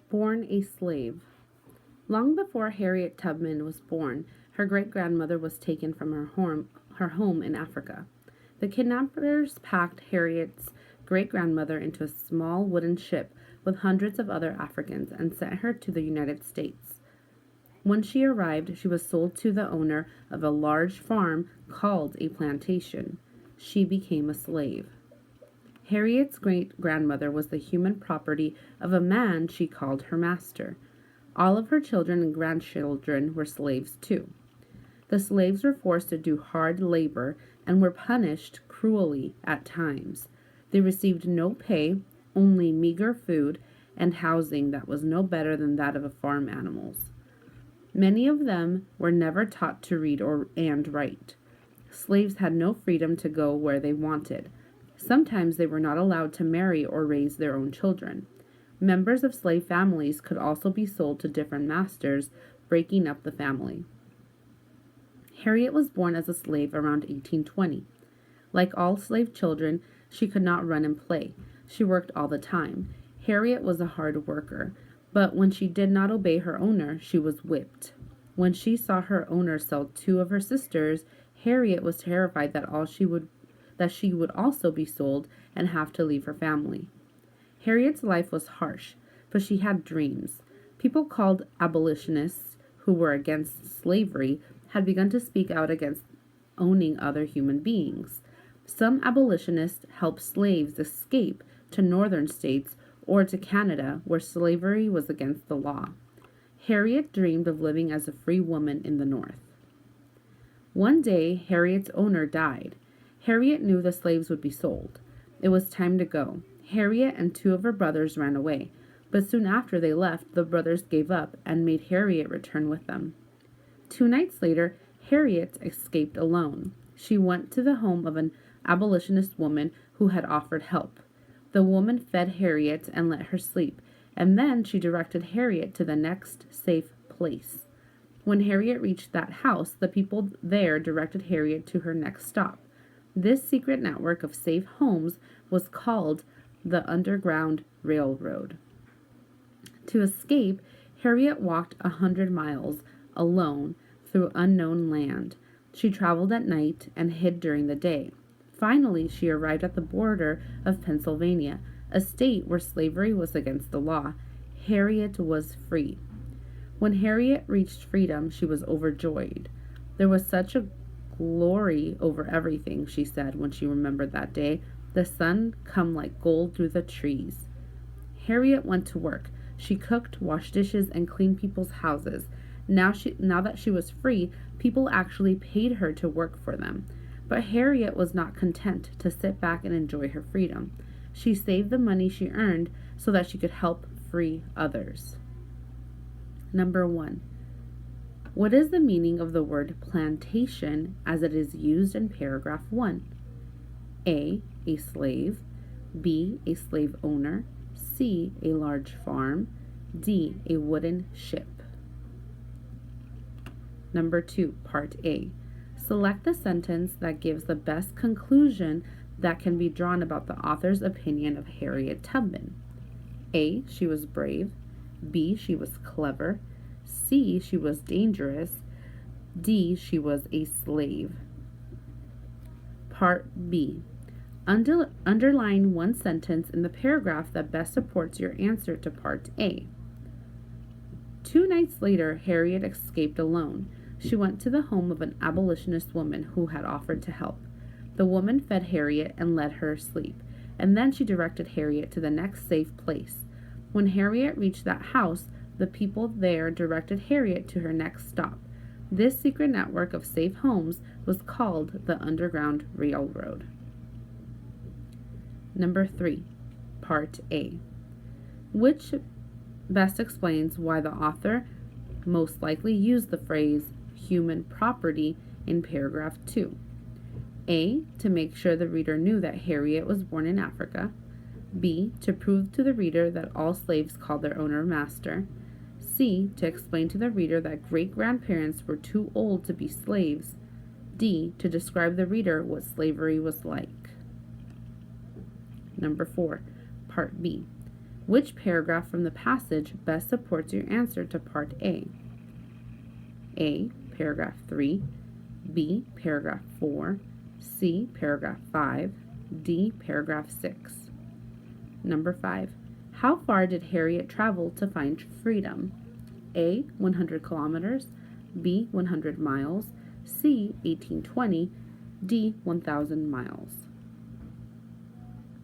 Born a slave. Long before Harriet Tubman was born, her great grandmother was taken from her home in Africa. The kidnappers packed Harriet's great grandmother into a small wooden ship with hundreds of other Africans and sent her to the United States. When she arrived, she was sold to the owner of a large farm called a plantation. She became a slave. Harriet's great grandmother was the human property of a man she called her master. All of her children and grandchildren were slaves too. The slaves were forced to do hard labor and were punished cruelly at times. They received no pay, only meager food, and housing that was no better than that of farm animals. Many of them were never taught to read and write. Slaves had no freedom to go where they wanted. Sometimes they were not allowed to marry or raise their own children. Members of slave families could also be sold to different masters, breaking up the family. Harriet was born as a slave around 1820. Like all slave children, she could not run and play. She worked all the time. Harriet was a hard worker, but when she did not obey her owner, she was whipped. When she saw her owner sell two of her sisters, Harriet was terrified that she would also be sold and have to leave her family. Harriet's life was harsh, but she had dreams. People called abolitionists, who were against slavery, had begun to speak out against owning other human beings. Some abolitionists helped slaves escape to northern states or to Canada, where slavery was against the law. Harriet dreamed of living as a free woman in the North. One day, Harriet's owner died. Harriet knew the slaves would be sold. It was time to go. Harriet and two of her brothers ran away, but soon after they left, the brothers gave up and made Harriet return with them. 2 nights later, Harriet escaped alone. She went to the home of an abolitionist woman who had offered help. The woman fed Harriet and let her sleep, and then she directed Harriet to the next safe place. When Harriet reached that house, the people there directed Harriet to her next stop. This secret network of safe homes was called the Underground Railroad. To escape, Harriet walked 100 miles alone through unknown land. She traveled at night and hid during the day. Finally, she arrived at the border of Pennsylvania, a state where slavery was against the law. Harriet was free. When Harriet reached freedom, she was overjoyed. There was such a glory over everything, she said when she remembered that day. The sun come like gold through the trees. Harriet went to work. She cooked, washed dishes, and cleaned people's houses. Now that she was free, people actually paid her to work for them. But Harriet was not content to sit back and enjoy her freedom. She saved the money she earned so that she could help free others. Number 1. What is the meaning of the word plantation as it is used in paragraph 1? A slave. B, a slave owner. C, a large farm. D, a wooden ship. Number 2, part A. Select the sentence that gives the best conclusion that can be drawn about the author's opinion of Harriet Tubman. A, she was brave. B, she was clever. C, she was dangerous. D, she was a slave. Part B. Underline one sentence in the paragraph that best supports your answer to part A. 2 nights later, Harriet escaped alone. She went to the home of an abolitionist woman who had offered to help. The woman fed Harriet and let her sleep, and then she directed Harriet to the next safe place. When Harriet reached that house, the people there directed Harriet to her next stop. This secret network of safe homes was called the Underground Railroad. Number 3, part A. Which best explains why the author most likely used the phrase human property in paragraph 2. A, to make sure the reader knew that Harriet was born in Africa. B, to prove to the reader that all slaves called their owner master. C, to explain to the reader that great-grandparents were too old to be slaves. D, to describe the reader what slavery was like. Number 4, part B. Which paragraph from the passage best supports your answer to part A? A, paragraph 3, B, paragraph 4, C, paragraph 5, D, paragraph 6. Number 5. How far did Harriet travel to find freedom? A, 100 kilometers, B, 100 miles, C, 1820, D, 1,000 miles.